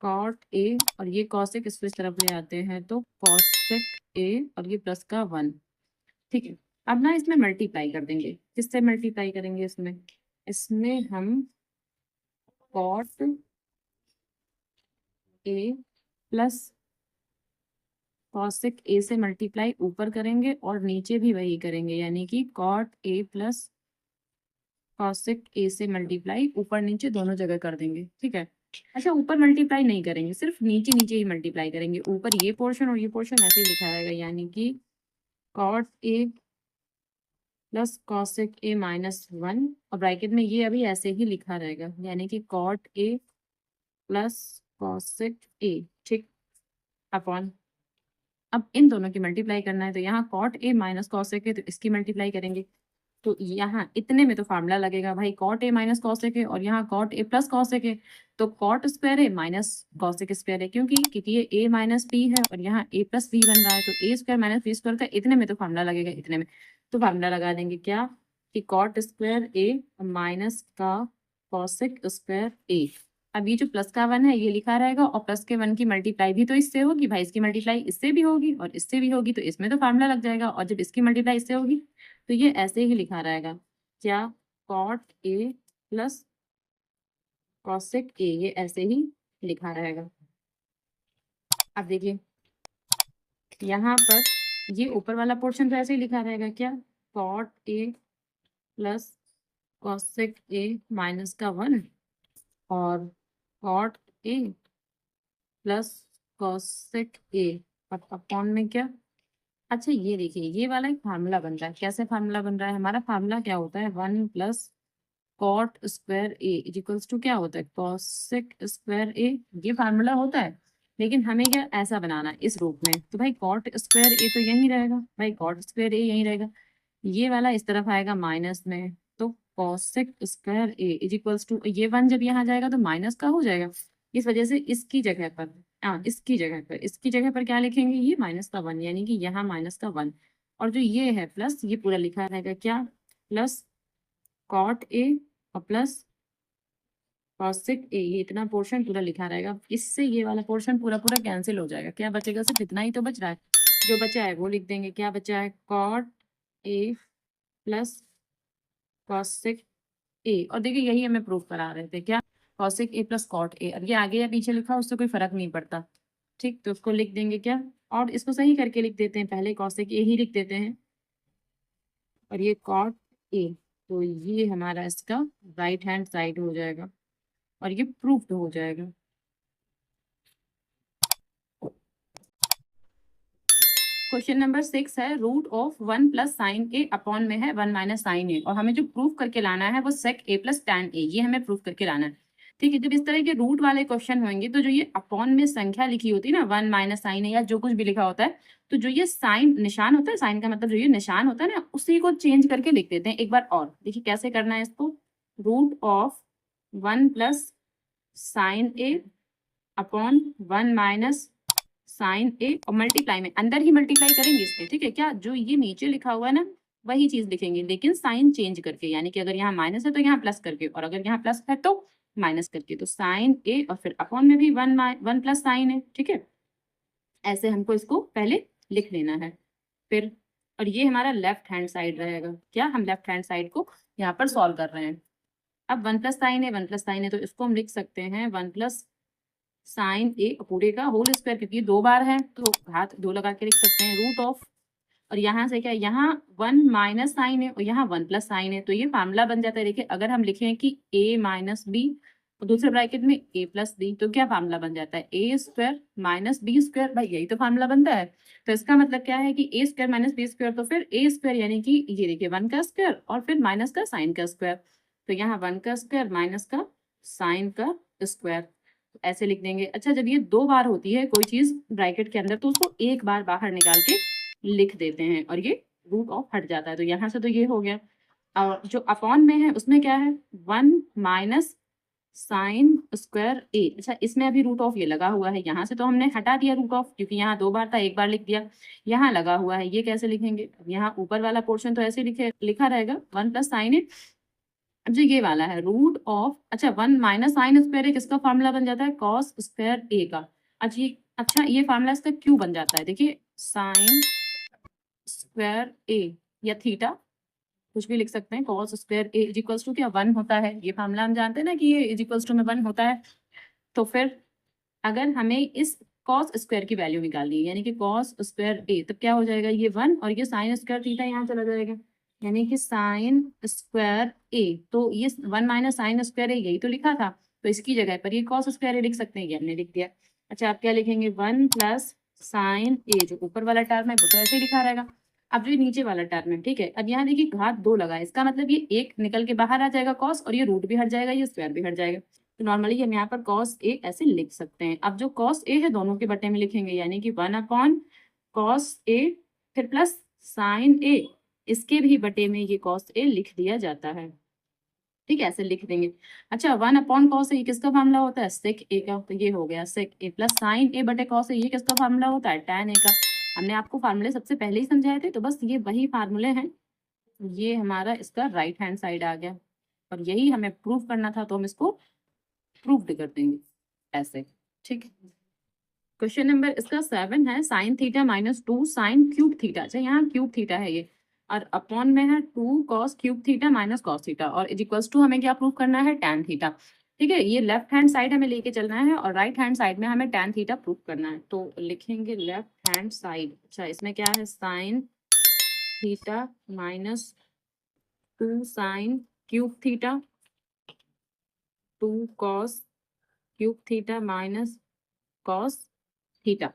कॉट ए, और ये कॉसिक इसको इस तरफ ले आते हैं तो कॉसिक ए और ये प्लस का 1। ठीक है, अब ना इसमें मल्टीप्लाई कर देंगे। किससे मल्टीप्लाई करेंगे, इसमें इसमें हम कॉट ए प्लस कॉसिक ए से मल्टीप्लाई ऊपर करेंगे और नीचे भी वही करेंगे, यानी कि कॉट ए प्लस कॉसिक ए से मल्टीप्लाई ऊपर नीचे दोनों जगह कर देंगे। ठीक है, अच्छा ऊपर मल्टीप्लाई नहीं करेंगे, सिर्फ नीचे नीचे ही मल्टीप्लाई करेंगे। ऊपर ये पोर्शन और ये पोर्शन ऐसे ही लिखा रहेगा, यानी कि cot A plus cosec A minus 1, और ब्रैकेट में ये अभी ऐसे ही लिखा रहेगा, यानी कि कॉट ए प्लस कॉसिक ए। ठीक, अपॉन अब इन दोनों की मल्टीप्लाई करना है, तो यहाँ कॉट ए माइनस कॉसेक है तो इसकी मल्टीप्लाई करेंगे। तो यहाँ इतने में तो फार्मूला लगेगा भाई, कॉट ए माइनस कॉसेक है और यहाँ कॉट ए प्लस कॉसेक है, तो कॉट स्क्वायर ए माइनस कॉसेक स्क्वायर है, क्योंकि ये ए माइनस बी है और यहाँ ए प्लस बी बन रहा है, तो ए स्क्वायर माइनस बी स्क्वायर का इतने में तो फार्मूला लगेगा, इतने में। तो फार्मूला लगा देंगे क्या, कि कॉट स्क्वायर ए माइनस का कॉसेक स्क्वायर ए। अब ये जो प्लस का 1 है ये लिखा रहेगा, और प्लस के 1 की मल्टीप्लाई भी तो इससे होगी भाई, इसकी मल्टीप्लाई इससे भी होगी और इससे भी होगी, तो इसमें तो फार्मूला लग जाएगा, और जब इसकी मल्टीप्लाई इससे होगी तो ये ऐसे ही लिखा रहेगा, क्या, cot A plus cosec A, ये ऐसे ही लिखा रहेगा। अब देखिए यहाँ पर ये ऊपर वाला पोर्शन तो ऐसे ही लिखा रहेगा, क्या, cot A plus cosec A minus का 1 और cot A plus cosec A upon में क्या। अच्छा, ये देखिए ये वाला एक फार्मूला बन रहा है। कैसे फार्मूला बन रहा है, हमारा फार्मूला क्या होता है, 1 plus cot square A equals to क्या होता है, कॉसेक स्क्वायर ए, ये फार्मूला होता है। लेकिन हमें क्या ऐसा बनाना है इस रूप में, तो भाई कॉट स्क्वायर ए तो यही रहेगा, भाई कॉट स्क्वायर ए यही रहेगा, ये वाला इस तरफ आएगा माइनस में, तो cosec square A equals to, ये 1 जब यहाँ जाएगा तो माइनस का हो जाएगा, इस वजह से इसकी जगह पर, हाँ इसकी जगह पर क्या लिखेंगे, ये माइनस का 1, यानी कि यहाँ माइनस का 1, और जो ये है प्लस, ये पूरा लिखा रहेगा क्या, प्लस कॉट ए और प्लस कॉसेक ए, ये इतना पोर्शन पूरा लिखा रहेगा। इससे ये वाला पोर्शन पूरा पूरा कैंसिल हो जाएगा, क्या बचेगा, सिर्फ इतना ही तो बच रहा है। जो बचा है वो लिख देंगे, क्या बचा है, cot A plus cosec A, और देखिए यही हमें प्रूव करा रहे थे, क्या, cosec A plus cot A. अब ये आगे या पीछे लिखा उससे कोई फर्क नहीं पड़ता। ठीक, तो उसको लिख देंगे क्या, और इसको सही करके लिख देते हैं, पहले कॉसेक ए ही लिख देते हैं और ये कॉट ए, तो ये हमारा इसका राइट हैंड साइड हो जाएगा और ये प्रूफ्ड हो जाएगा। क्वेश्चन नंबर 6 है, root of 1 plus sine A upon में है 1 माइनस साइन ए, और हमें जो प्रूफ करके लाना है वो सेक ए प्लस टैन ए, ये हमें प्रूफ करके लाना है। ठीक है, जब इस तरह के रूट वाले क्वेश्चन होंगे तो जो ये अपॉन में संख्या लिखी होती है ना, 1 माइनस साइन ए या जो कुछ भी लिखा होता है, तो जो ये साइन निशान होता है, साइन का मतलब जो ये निशान होता है ना, उसी को चेंज करके लिख देते हैं एक बार और। देखिए कैसे करना है इसको, root of 1 plus sine A upon 1 minus sine A, और मल्टीप्लाई में अंदर ही मल्टीप्लाई करेंगे इसके। ठीक है, क्या, जो ये नीचे लिखा हुआ है ना वही चीज लिखेंगे, लेकिन साइन चेंज करके, यानी कि अगर यहाँ माइनस है तो यहाँ प्लस करके, और अगर यहाँ प्लस है तो माइनस करके। तो साइन ए और फिर अपॉन में भी 1 प्लस साइन है। ठीक है, ऐसे हमको इसको पहले लिख लेना है। फिर और ये हमारा लेफ्ट हैंड साइड रहेगा। क्या हम लेफ्ट हैंड साइड को यहाँ पर सॉल्व कर रहे हैं। अब 1 प्लस साइन है, 1 प्लस साइन है, तो इसको हम लिख सकते हैं 1 प्लस साइन ए पूरे का होल स्क्वायर, क्योंकि 2 बार है तो हाथ 2 लगा के लिख सकते हैं रूट ऑफ, और यहाँ से क्या, यहाँ 1 माइनस साइन है और यहाँ 1 प्लस साइन है, तो ये फार्मूला बन जाता है। देखिए अगर हम लिखें कि a माइनस बी और दूसरे ब्रैकेट में a प्लस बी, तो क्या फार्मूला बन जाता है, ए स्क्वायर माइनस बी स्क्वायर। भाई यही तो फार्मूला बनता है। तो इसका मतलब क्या है कि a square minus B square, तो फिर a स्क्वायर यानी कि ये देखिए 1 का स्क्वायर और फिर माइनस का साइन का स्क्वायर, तो यहाँ 1 का स्क्वायर माइनस का साइन का स्क्वायर, ऐसे लिख देंगे। अच्छा जब ये 2 बार होती है कोई चीज ब्रैकेट के अंदर, तो उसको एक बार बाहर निकाल के लिख देते हैं और ये रूट ऑफ हट जाता है। तो यहाँ से तो ये हो गया। और जो अपॉन में है उसमें क्या है, 1 माइनस साइन स्क्वायर ए। अच्छा इसमें अभी रूट ऑफ ये लगा हुआ है, यहाँ से तो हमने हटा दिया रूट ऑफ, क्योंकि यहाँ 2 बार था, एक बार लिख दिया। यहाँ लगा हुआ है, ये कैसे लिखेंगे, यहाँ ऊपर वाला पोर्शन तो ऐसे लिखा रहेगा 1 प्लस साइन ए। अब जो ये वाला है रूट ऑफ, अच्छा 1 माइनस साइन स्क्वायर ए किसका फार्मूला बन जाता है, कॉस स्क्वायर ए का। अच्छा ये फार्मूला इसका क्यों बन जाता है, देखिए साइन स्क्वायर ए या थीटा कुछ भी लिख सकते हैं, cos square A is equals to क्या 1 होता है। ये फार्मूला हम जानते हैं ना कि ये इज इक्वल्स टू में 1 होता है। तो फिर अगर हमें इस कॉस स्क्वायर की वैल्यू निकालनी है, यानी कि कॉस स्क्वायर ए, तब क्या हो जाएगा, ये 1 और ये साइन स्क्वायर थीटा यहाँ चला जाएगा, यानी कि साइन स्क्वायर ए। तो ये 1 माइनस साइन स्क्वायर ए यही तो लिखा था, तो इसकी जगह पर ये कॉस स्क्वायर ए लिख सकते हैं, ये हमने लिख दिया। अच्छा आप क्या लिखेंगे, 1 प्लस साइन ए, जो ऊपर वाला टर्म है वो तो ऐसे ही लिखा रहेगा। अब जो नीचे वाला टर्म है, ठीक है, अब यहाँ देखिए घात 2 लगा है, इसका मतलब ये एक निकल के बाहर आ जाएगा कॉस, और ये रूट भी हट जाएगा, ये स्क्वायर भी हट जाएगा। तो नॉर्मली हम यहाँ पर कॉस ए ऐसे लिख सकते हैं। अब जो कॉस ए है दोनों के बटे में लिखेंगे, यानी कि 1 अपॉन कॉस ए फिर प्लस साइन ए, इसके भी बटे में ये कॉस ए लिख दिया जाता है। ठीक है, ऐसे लिख देंगे। अच्छा 1 अपॉन कॉस ए किसका फार्मूला होता है, सेक ए का, तो ये हो गया सेक ए प्लस साइन ए बटे कॉस ए, ये किसका फार्मूला होता है, टैन ए का। हमने आपको फार्मूले सबसे पहले ही समझाए थे, तो बस ये वही फार्मूले हैं। ये हमारा इसका राइट हैंड साइड आ गया, और यही हमें प्रूव करना था, तो हम इसको प्रूव भी कर देंगे ऐसे। ठीक, क्वेश्चन नंबर इसका 7 है, sine theta minus 2 sine cube theta. अच्छा यहाँ क्यूब थीटा है ये, और अपॉन में है 2 cos cube theta minus cos theta, और इज इक्वल्स टू हमें क्या प्रूव करना है, टैन थीटा। ठीक है, ये लेफ्ट हैंड साइड हमें लेके चलना है और राइट हैंड साइड में हमें टैन थीटा प्रूव करना है। तो लिखेंगे लेफ्ट हैंड साइड। अच्छा इसमें क्या है, sine theta minus 2 sine cube theta, 2 cos cube theta minus cos theta.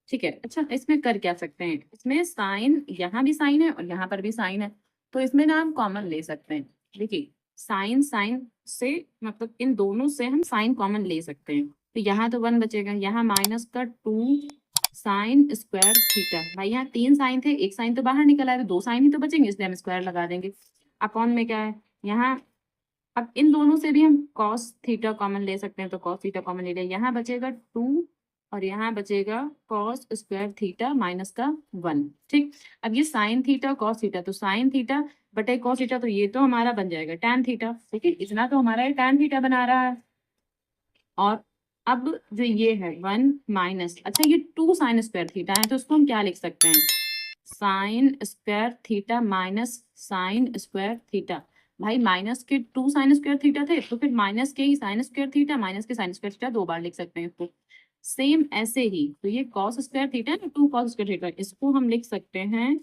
ठीक है, अच्छा इसमें कर क्या सकते हैं, इसमें साइन, यहाँ भी साइन है और यहाँ पर भी साइन है, तो इसमें ना हम कॉमन ले सकते हैं। देखिए साइन साइन से मतलब इन दोनों से हम साइन कॉमन ले सकते हैं, तो यहाँ तो 1 बचेगा, यहाँ माइनस का 2 साइन स्क्वायर थीटा। भाई यहाँ 3 साइन थे, एक साइन तो बाहर निकल आया, तो 2 साइन ही तो बचेंगे, इसलिए हम स्क्वायर लगा देंगे। अपॉन में क्या है यहाँ, अब इन दोनों से भी हम कॉस थीटा कॉमन ले सकते हैं, तो कॉस थीटा कॉमन ले लिया, यहाँ बचेगा 2 और यहाँ बचेगा कॉस स्क्वायर थीटा माइनस का 1। ठीक, अब ये साइन थीटा कॉस थीटा, तो साइन थीटा बटे कॉस थीटा, तो ये तो हमारा बन जाएगा टैन थीटा। ठीक है, इतना तो हमारा ये टैन थीटा बना रहा है। और अब जो ये है 1 माइनस, अच्छा ये 2 साइन स्क्वायर थीटा है, तो उसको हम क्या लिख सकते हैं, sign square theta minus sign square theta. भाई माइनस के 2 साइन स्क्वायर थीटा थे, तो फिर माइनस के ही साइन स्क्वायर थीटा, माइनस के साइन स्क्वायर थीटा 2 बार लिख सकते हैं इसको। सेम ऐसे ही तो ये कॉस स्क्वायर थीटा है ना, 2 कॉस स्क्वायर थीटा, इसको हम लिख सकते हैं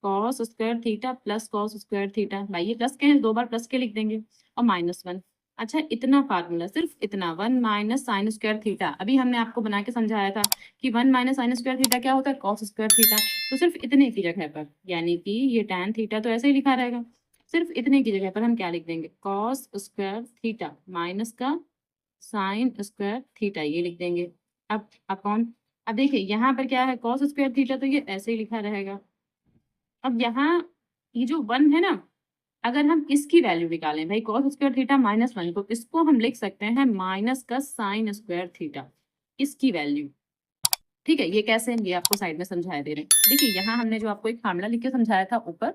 cos square theta plus cos square theta. भाई ये प्लस के हैं, 2 बार प्लस के लिख देंगे, और माइनस 1। अच्छा इतना फार्मूला, सिर्फ इतना 1 माइनस साइन स्क्वायर थीटा, अभी हमने आपको बना के समझाया था कि 1 माइनस साइन स्क्वायर थीटा क्या होता है, कॉस स्क्वायर थीटा। तो सिर्फ इतने की जगह पर, यानी कि ये टैन थीटा तो ऐसे ही लिखा रहेगा, सिर्फ इतने की जगह पर हम क्या लिख देंगे, कॉस स्क्वायर थीटा माइनस का साइन स्क्वायर थीटा, ये लिख देंगे। अब अपॉन, अब देखिए यहाँ पर क्या है, कॉस स्क्वायर थीटा, तो ये ऐसे ही लिखा रहेगा। अब यहाँ ये जो 1 है ना, अगर हम इसकी वैल्यू निकालें, भाई कॉस स्क्वायर थीटा माइनस 1, तो इसको हम लिख सकते हैं माइनस का साइन स्क्वायर थीटा, इसकी वैल्यू। ठीक है, ये कैसे, ये आपको साइड में समझाया दे रहे हैं। देखिए यहाँ हमने जो आपको एक फार्मूला लिख के समझाया था ऊपर,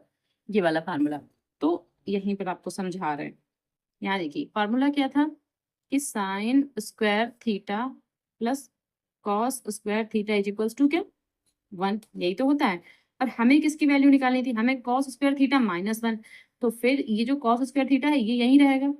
ये वाला फार्मूला, तो यहीं पर आपको समझा रहे हैं। यहाँ देखिए फार्मूला क्या था कि sine square theta plus cos square theta is equals to क्या, 1, यही तो होता है। और हमें किसकी वैल्यू निकालनी थी, हमें कॉस स्क्वायर थीटा -1, तो फिर ये जो कॉस स्क्वायर थीटा है ये यहीं रहेगा,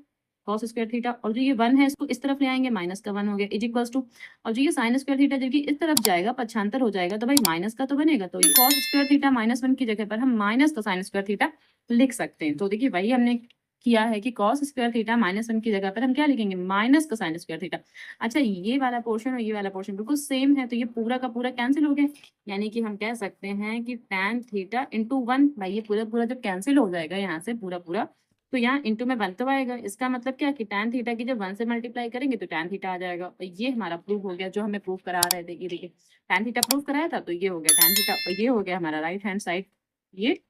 कॉस स्क्वायर थीटा, और जो ये 1 है इसको इस तरफ ले आएंगे, माइनस का 1 हो गया, इज इक्वल्स टू, और जो ये साइन स्क्वायर थीटा जबकि इस तरफ जाएगा पक्षांतर हो जाएगा तो भाई माइनस का तो बनेगा, तो ये कॉस स्क्वायर थीटा -1 की जगह पर हम माइनस का साइन स्क्वायर थीटा लिख सकते हैं। तो देखिए वही हमने किया है कि कॉस स्क्वायर थीटा -1 की जगह पर हम क्या लिखेंगे, माइनस का साइन स्क्वायर थीटा। अच्छा, ये वाला पोर्शन और ये वाला पोर्शन बिल्कुल सेम है, तो ये पूरा का पूरा कैंसिल हो गया, यानी कि हम कह सकते हैं कि tan थीटा इंटू 1, भाई ये पूरा पूरा जब कैंसिल हो जाएगा यहाँ से पूरा पूरा, तो यहाँ इंटू में 1 तो आएगा, इसका मतलब क्या कि tan थीटा की जब 1 से मल्टीप्लाई करेंगे तो tan थीटा आ जाएगा, और ये हमारा प्रूफ हो गया जो हमें प्रूफ करा रहे थे। ये देखिए tan थीटा प्रूफ कराया था, तो ये हो गया tan थीटा, और ये हो गया हमारा राइट हैंड साइड, ये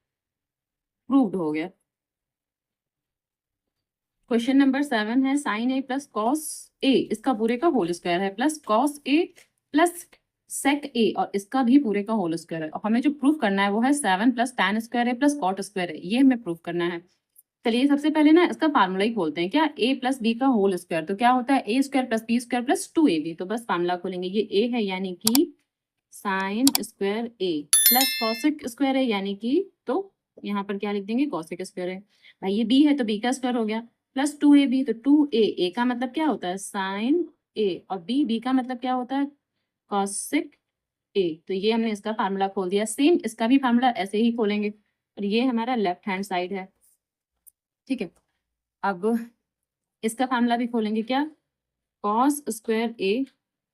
प्रूव्ड हो गया। क्वेश्चन नंबर 7 है sign A plus cos A, इसका पूरे का होल स्क्वायर है, plus cos A plus sec ए, और इसका भी पूरे का होल स्क्वायर है। और हमें जो प्रूफ करना है वो है 7 plus tan square A plus cot square है, ये हमें प्रूफ करना है। चलिए सबसे पहले ना इसका फार्मूला ही खोलते हैं, क्या a प्लस बी का होल स्क्वायर, तो क्या होता है a square plus B square plus 2ab, तो बस फार्मूला खोलेंगे, ये a है यानी कि sine square a plus cosec square है यानी कि, तो यहाँ पर क्या लिख देंगे, कॉसिक स्क्वायर है। भाई ये b है तो b का स्क्वायर हो गया, प्लस 2ab, तो 2a, a का मतलब क्या होता है साइन a, और b का मतलब क्या होता है कॉसिक a, तो ये हमने इसका फार्मूला खोल दिया। सेम इसका भी फार्मूला ऐसे ही खोलेंगे, और ये हमारा लेफ्ट हैंड साइड है, ठीक है। अब इसका फार्मूला भी खोलेंगे, क्या cos square A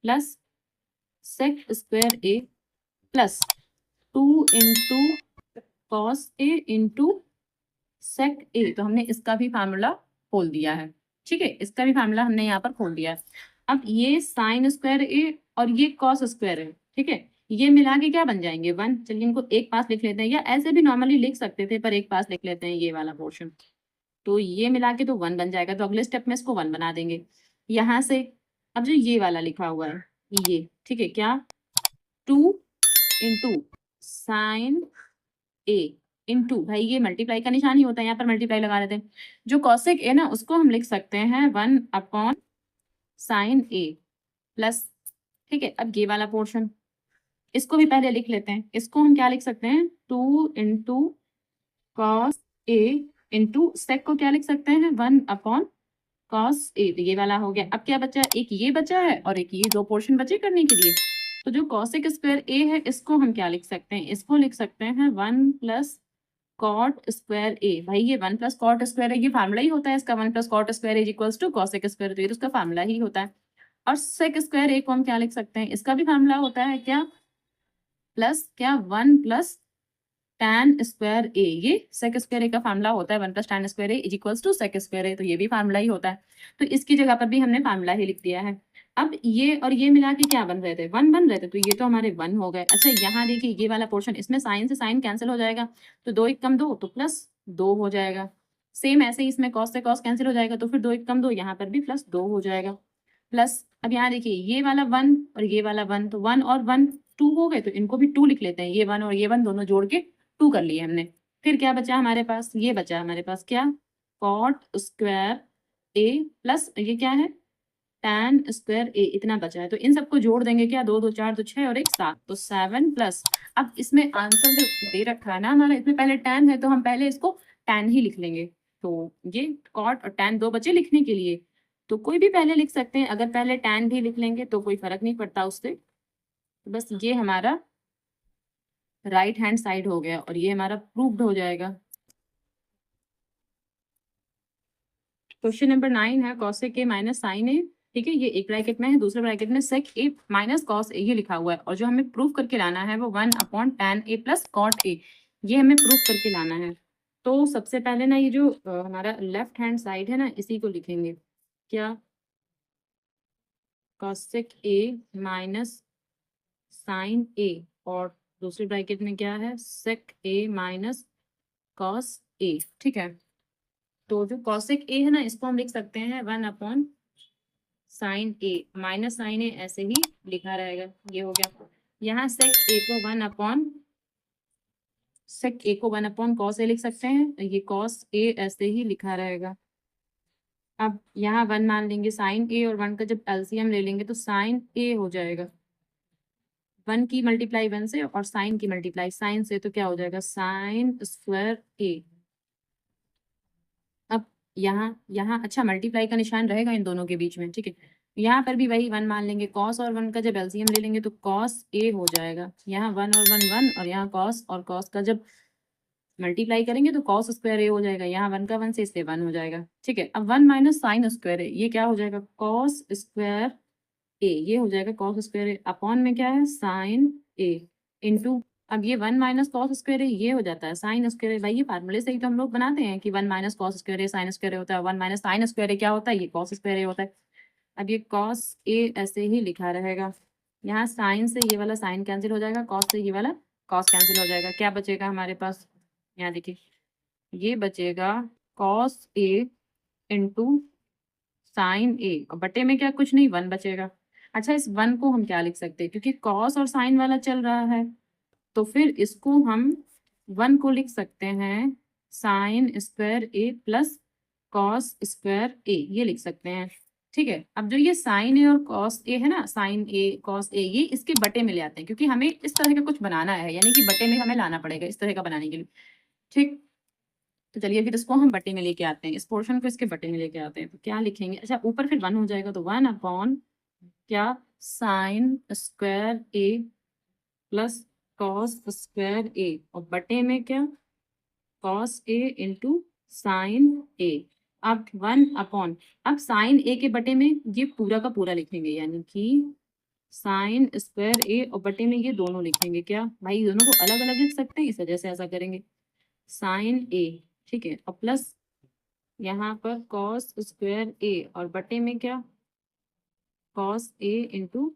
plus sec square A plus 2 into cos A into sec ए, तो हमने इसका भी फार्मूला खोल दिया है, ठीक है, इसका भी फार्मूला हमने यहाँ पर खोल दिया है। अब ये साइन स्क्वायर ए और ये कॉस स्क्वायर है, ठीक है, ये मिला के क्या बन जाएंगे 1, चलिए इनको एक पास लिख लेते हैं, या ऐसे भी नॉर्मली लिख सकते थे पर एक पास लिख लेते हैं ये वाला पोर्शन, तो ये मिला के तो 1 बन जाएगा, तो अगले स्टेप में इसको 1 बना देंगे यहाँ से। अब जो ये वाला लिखा हुआ है ये, ठीक है, क्या 2 इंटू साइन ए इंटू, भाई ये मल्टीप्लाई का निशान ही होता है, यहाँ पर मल्टीप्लाई लगा लेते हैं, जो कॉसेक ए ना उसको हम लिख सकते हैं 1 अपॉन साइन ए प्लस, ठीक है। अब ये वाला पोर्शन इसको भी पहले लिख लेते हैं, इसको हम क्या लिख सकते हैं 2 into cos A into sec को क्या लिख सकते हैं 1 अपॉन कॉस ए, तो ये वाला हो गया। अब क्या बचा, एक ये बचा है और एक ये, दो पोर्शन बचे करने के लिए, तो जो कॉसेक स्क्वायर ए है इसको हम क्या लिख सकते हैं, इसको लिख सकते हैं 1 प्लस कॉट स्क्वायर ए, भाई ये 1 प्लस कॉट स्क्वायर है, ये फार्मूला ही होता है इसका, 1 plus cot square is equals to cosec square, तो ये तो उसका फार्मूला ही होता है। और सेक स्क्वायर ए को हम क्या लिख सकते हैं, इसका भी फार्मूला होता है क्या, प्लस क्या 1 प्लस tan स्क्वायर ए, ये सेक स्क्वायर ए का फार्मूला होता है 1 plus tan square A is equals to sec square A, तो ये भी फार्मूला ही होता है, तो इसकी जगह पर भी हमने फार्मूला ही लिख दिया है। अब ये और ये मिला के क्या बन रहे थे 1 बन रहे थे, तो ये तो हमारे 1 हो गए। अच्छा यहाँ देखिए ये वाला पोर्शन, इसमें साइन से साइन कैंसिल हो जाएगा, तो 2 1 कम 2 तो प्लस 2 हो जाएगा, सेम ऐसे ही इसमें कॉस से कॉस कैंसिल हो जाएगा, तो फिर 2 1 कम 2 यहाँ पर भी प्लस 2 हो जाएगा, प्लस अब यहाँ देखिए ये वाला 1 और ये वाला 1, तो 1 और 1 2 हो गए, तो इनको भी 2 लिख लेते हैं, ये 1 और ये 1 दोनों जोड़ के 2 कर लिए हमने। फिर क्या बचा हमारे पास, ये बचा हमारे पास क्या कॉट स्क्वायर ए प्लस ये क्या है tan स्क्वायर ए, इतना बचा है, तो इन सबको जोड़ देंगे, क्या 2 2 4 तो 6 और 1 7, तो 7 प्लस, अब इसमें आंसर जो दे रखा है ना हमारा, इसमें पहले tan है तो हम पहले इसको tan ही लिख लेंगे, तो ये कॉट और tan दो बचे लिखने के लिए, तो कोई भी पहले लिख सकते हैं, अगर पहले tan भी लिख लेंगे तो कोई फर्क नहीं पड़ता उससे, तो बस ये हमारा राइट हैंड साइड हो गया और ये हमारा प्रूव्ड हो जाएगा। क्वेश्चन नंबर 9 है cosec A minus sine A, ठीक है, ये एक ब्रैकेट में है, दूसरे ब्रैकेट में सेक ए माइनस कॉस ए ये लिखा हुआ है, और जो हमें प्रूव करके लाना है वो 1 upon tan A plus cot A, ये हमें प्रूव करके लाना है। तो सबसे पहले ना ये जो हमारा लेफ्ट हैंड साइड है ना इसी को लिखेंगे, क्या cosec A minus sine A, और दूसरी ब्रैकेट में क्या है सेक ए माइनस कॉस ए, ठीक है। तो जो कॉसेक ए है ना इसको हम लिख सकते हैं 1 अपॉन साइन ए, माइनस साइन ए ऐसे ही लिखा रहेगा, ये हो गया। यहाँ सेक ए को 1 अपॉन कॉस ए लिख सकते हैं, ये कॉस ए ऐसे ही लिखा रहेगा। अब यहाँ 1 मान लेंगे, साइन ए और 1 का जब एलसीएम ले लेंगे तो साइन ए हो जाएगा, 1 की मल्टीप्लाई 1 से और साइन की मल्टीप्लाई साइन से, तो क्या हो जाएगा साइन स्क्वायर ए। अब यहाँ यहाँ अच्छा मल्टीप्लाई का निशान रहेगा इन दोनों के बीच में, ठीक है। यहाँ पर भी वही 1 मान लेंगे, कॉस और 1 का जब एलसीएम ले लेंगे तो कॉस ए हो जाएगा। यहाँ 1 और 1 1 और यहाँ कॉस और कॉस का जब मल्टीप्लाई करेंगे तो कॉस स्क्वायर ए हो जाएगा। यहाँ 1 का 1 से इसलिए 1 हो जाएगा, ठीक है। अब 1 माइनस साइन स्क्वायर ए, ये क्या हो जाएगा कॉस स्क्वायर ए, ये हो जाएगा कॉस स्क्वायर ए अपॉन में क्या है साइन ए इंटू, अब ये 1 माइनस कॉस स्क्वायर ए ये हो जाता है साइन स्क्वायर ए। भाई ये फार्मूले से ही तो हम लोग बनाते हैं कि 1 माइनस कॉस स्क्वायर ए साइन स्क्वायर ए होता है, 1 माइनस साइन स्क्वायर ए क्या होता है, ये कॉस स्क्वायर ए होता है। अब ये कॉस ए ऐसे ही लिखा रहेगा। यहाँ साइन से ये वाला साइन कैंसिल हो जाएगा, कॉस से ये वाला कॉस कैंसिल हो जाएगा। क्या बचेगा हमारे पास, यहाँ देखिए ये बचेगा cos A into sine A, और बटे में क्या कुछ नहीं 1 बचेगा। अच्छा इस 1 को हम क्या लिख सकते हैं, क्योंकि कॉस और साइन वाला चल रहा है तो फिर इसको हम 1 को लिख सकते हैं sign square A plus cos square A, ये लिख सकते हैं, ठीक है। अब जो ये साइन ए और कॉस ए है ना, साइन ए कॉस ए, ये इसके बटे में ले आते हैं क्योंकि हमें इस तरह का कुछ बनाना है, यानी कि बटे में हमें लाना पड़ेगा इस तरह का बनाने के लिए, ठीक। तो चलिए फिर इसको हम बटे में लेके आते हैं, इस पोर्शन को इसके बटे में लेके आते हैं। तो क्या लिखेंगे, अच्छा ऊपर फिर 1 हो जाएगा तो 1 अपॉन क्या sign square A plus cos square ए, और बटे में क्या कॉस ए इंटू साइन ए। अब 1 अपॉन, अब साइन ए के बटे में ये पूरा का पूरा लिखेंगे, यानी कि साइन स्क्वायर ए और बटे में ये दोनों लिखेंगे। क्या भाई दोनों को अलग अलग लिख सकते हैं, इस वजह से ऐसा करेंगे साइन ए, ठीक है, और प्लस यहाँ पर कॉस स्क्वायर ए और बटे में क्या कॉस ए इंटू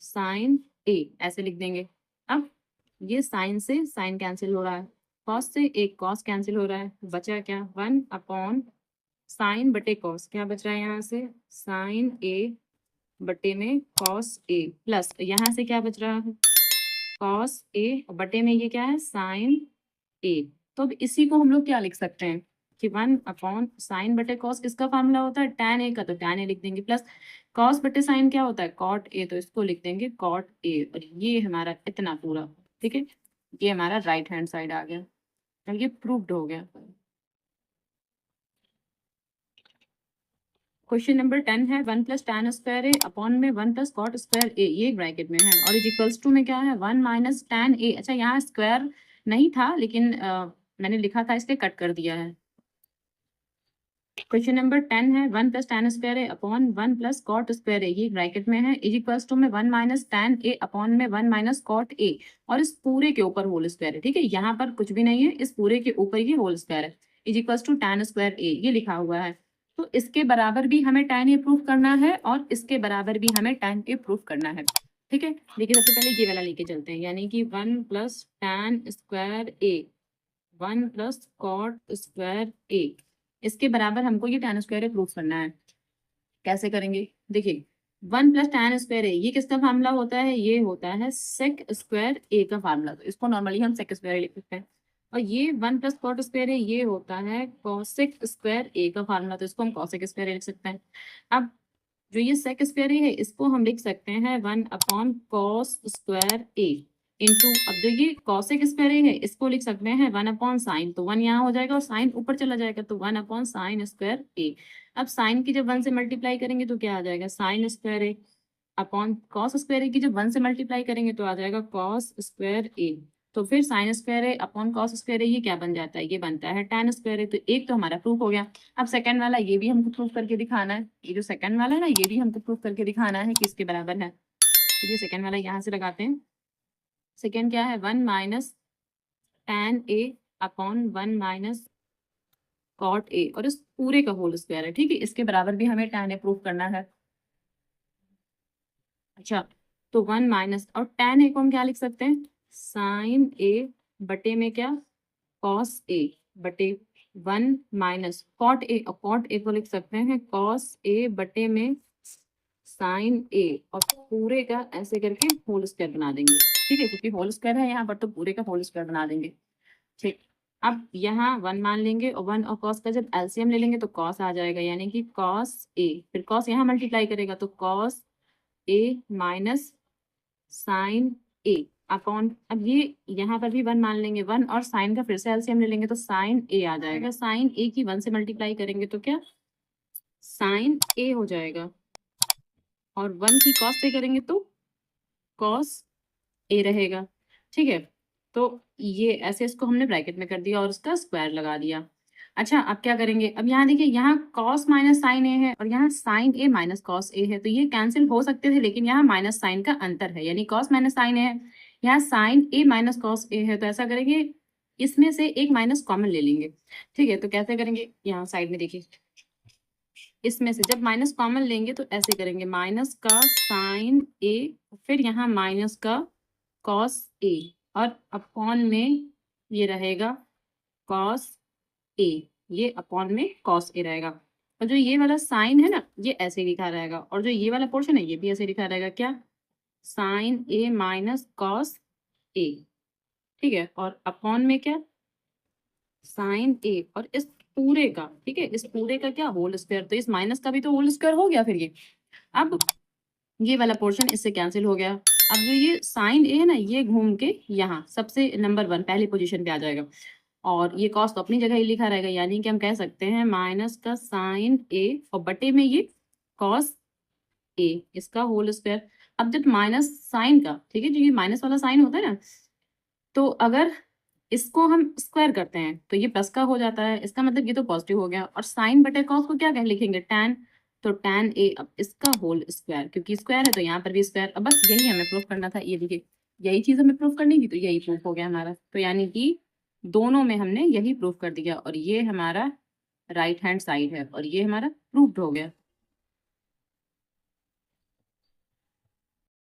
साइन ए, ऐसे लिख देंगे। अब ये साइन से साइन कैंसिल हो रहा है, कॉस से एक कॉस कैंसिल हो रहा है, बचा क्या 1 अपॉन साइन बटे कॉस, क्या बच रहा है यहाँ से साइन ए बटे में कॉस ए, प्लस यहाँ से क्या बच रहा है कॉस ए और बटे में ये क्या है साइन ए। तो अब इसी को हम लोग क्या लिख सकते हैं कि 1 अपॉन साइन बटे कॉस किसका फार्मूला होता है टैन ए का, तो टैन ए लिख देंगे, प्लस कॉस बटे साइन क्या होता है कॉट ए, तो इसको लिख देंगे कॉट ए, और ये हमारा इतना पूरा, ठीक है, ये हमारा राइट हैंड साइड आ गया, और ये प्रूव्ड हो गया। क्वेश्चन नंबर 10 है 1 प्लस टैन स्क्वायर ए अपॉन में 1 प्लस कॉट स्क्वायर ए, ये ब्रैकेट में है, और इज इक्वल्स टू में क्या है 1 माइनस टैन ए। अच्छा यहाँ स्क्वायर नहीं था लेकिन मैंने लिखा था इसलिए कट कर दिया है। क्वेश्चन नंबर 10 है 1 plus tan square A upon 1 plus cot square A, ये ब्रैकेट में है, इज इक्वल्स टू में 1 माइनस टैन ए अपॉन में 1 माइनस कॉट ए, और इस पूरे के ऊपर होल स्क्वायर है, ठीक है, यहाँ पर कुछ भी नहीं है, इस पूरे के ऊपर ये होल स्क्वायर है, is equals to tan square A, ये लिखा हुआ है। तो इसके बराबर भी हमें टैन ए प्रूफ करना है और इसके बराबर भी हमें टैन ए प्रूफ करना है, ठीक है। देखिए सबसे पहले ये वाला लेके चलते हैं, यानी कि 1 प्लस टैन स्क्वायर ए 1 प्लस कॉट स्क्वायर ए, इसके बराबर हमको ये टैन स्क्वायर ए प्रूफ करना है। कैसे करेंगे, देखिए 1 प्लस टैन स्क्वायर ए, ये किसका फार्मूला होता है, ये होता है सेक स्क्वायर ए का फार्मूला, तो इसको नॉर्मली हम सेक स्क्वायर लिख सकते हैं। और ये 1 प्लस कॉट स्क्वायर ए, ये होता है कॉसेक स्क्वायर ए का फार्मूला, तो इसको हम कॉसेक स्क्वायर ए लिख सकते हैं। अब जो ये सेक स्क्वायर ए है इसको हम लिख सकते हैं 1 अपॉन कॉस स्क्वायर ए इंटू, अब जो ये कॉसेक स्क्वायर ए है इसको लिख सकते हैं 1 अपॉन साइन, तो 1 यहाँ हो जाएगा और साइन ऊपर चला जाएगा, तो 1 अपॉन साइन स्क्वायर ए। अब साइन की जब 1 से मल्टीप्लाई करेंगे तो क्या आ जाएगा साइन स्क्वायर ए अपॉन कॉस स्क्वायर ए की जब 1 से मल्टीप्लाई करेंगे तो आ जाएगा कॉस स्क्वायर ए, तो फिर sign square A upon cos square A, ये क्या बन जाता है, ये बनता है टैन स्क्वायर ए। तो एक तो हमारा प्रूफ हो गया। अब सेकंड वाला ये भी हमको प्रूफ करके दिखाना है, ये जो सेकंड वाला है ना ये भी हमको प्रूफ करके दिखाना है कि इसके बराबर है। तो ये सेकंड वाला यहाँ से लगाते हैं, सेकंड क्या है 1 minus tan A upon 1 minus cot A, और इस पूरे का होल स्क्वायर है, ठीक है, इसके बराबर भी हमें टैन ए प्रूफ करना है। अच्छा तो 1 माइनस, और टैन ए को हम क्या लिख सकते हैं साइन ए बटे में क्या कॉस ए बटे 1 माइनस कॉट ए, और कॉट ए को लिख सकते हैं कॉस ए बटे में साइन ए, और पूरे का ऐसे करके होल स्क्वायर बना देंगे, ठीक है, क्योंकि होल स्क्वायर है यहाँ पर तो पूरे का होल स्क्वायर बना देंगे, ठीक। अब यहाँ 1 मान लेंगे और 1 और कॉस का जब एलसीएम ले लेंगे तो कॉस आ जाएगा, यानी कि कॉस ए, फिर कॉस यहाँ मल्टीप्लाई करेगा तो cos A minus sine A upon, अब ये यहाँ पर भी 1 मान लेंगे, 1 और साइन का फिर से एलसीएम ले लेंगे तो साइन ए आ जाएगा। साइन ए की 1 से मल्टीप्लाई करेंगे तो क्या साइन ए हो जाएगा, और 1 की कॉस से करेंगे तो कॉस ए रहेगा। ठीक है, तो ये ऐसे इसको हमने ब्रैकेट में कर दिया और उसका स्क्वायर लगा दिया। अच्छा, अब क्या करेंगे, अब यहाँ देखिए, यहाँ कॉस माइनस साइन ए है और यहाँ sign A minus cos A है, तो ये कैंसिल हो सकते थे, लेकिन यहाँ माइनस साइन का अंतर है, यानी कॉस माइनस साइन ए है, यहाँ sign A minus cos A है, तो ऐसा करेंगे इसमें से एक माइनस कॉमन ले लेंगे। ठीक है, तो कैसे करेंगे, यहाँ साइड में देखिए, इसमें से जब माइनस कॉमन लेंगे तो ऐसे करेंगे, माइनस का साइन ए, फिर यहाँ माइनस का कॉस ए, और अपॉन में ये रहेगा कॉस ए, ये अपॉन में कॉस ए रहेगा। और जो ये वाला साइन है ना, ये ऐसे लिखा रहेगा, और जो ये वाला पोर्शन है ये भी ऐसे लिखा रहेगा, क्या sign A minus cos A. ठीक है, और अपॉन में क्या साइन ए, और इस पूरे का, ठीक है, इस पूरे का क्या होल स्क्वायर, तो इस माइनस का भी तो होल स्क्वायर हो गया फिर ये। अब ये वाला पोर्शन इससे कैंसिल हो गया। अब जो ये साइन ए है ना, ये घूम के यहाँ सबसे नंबर 1 पहली पोजीशन पे आ जाएगा, और ये कॉस तो अपनी जगह ही लिखा रहेगा, यानी कि हम कह सकते हैं माइनस का साइन ए और बटे में ये कॉस ए, इसका होल स्क्वायर। अब जब माइनस साइन का, ठीक है, जो ये माइनस वाला साइन होता है ना, तो अगर इसको हम स्क्वायर करते हैं तो ये प्लस का हो जाता है, इसका मतलब ये तो पॉजिटिव हो गया, और साइन बटे कॉस को क्या कह लिखेंगे, टैन, तो टैन ए, अब इसका होल स्क्वायर, क्योंकि स्क्वायर है तो यहाँ पर भी स्क्वायर। अब बस यही हमें प्रूफ करना था, ये देखिए यही चीज हमें प्रूफ करनी थी, तो यही प्रूफ हो गया हमारा। तो यानी कि दोनों में हमने यही प्रूफ कर दिया, और ये हमारा राइट हैंड साइड है और ये हमारा प्रूफ हो गया।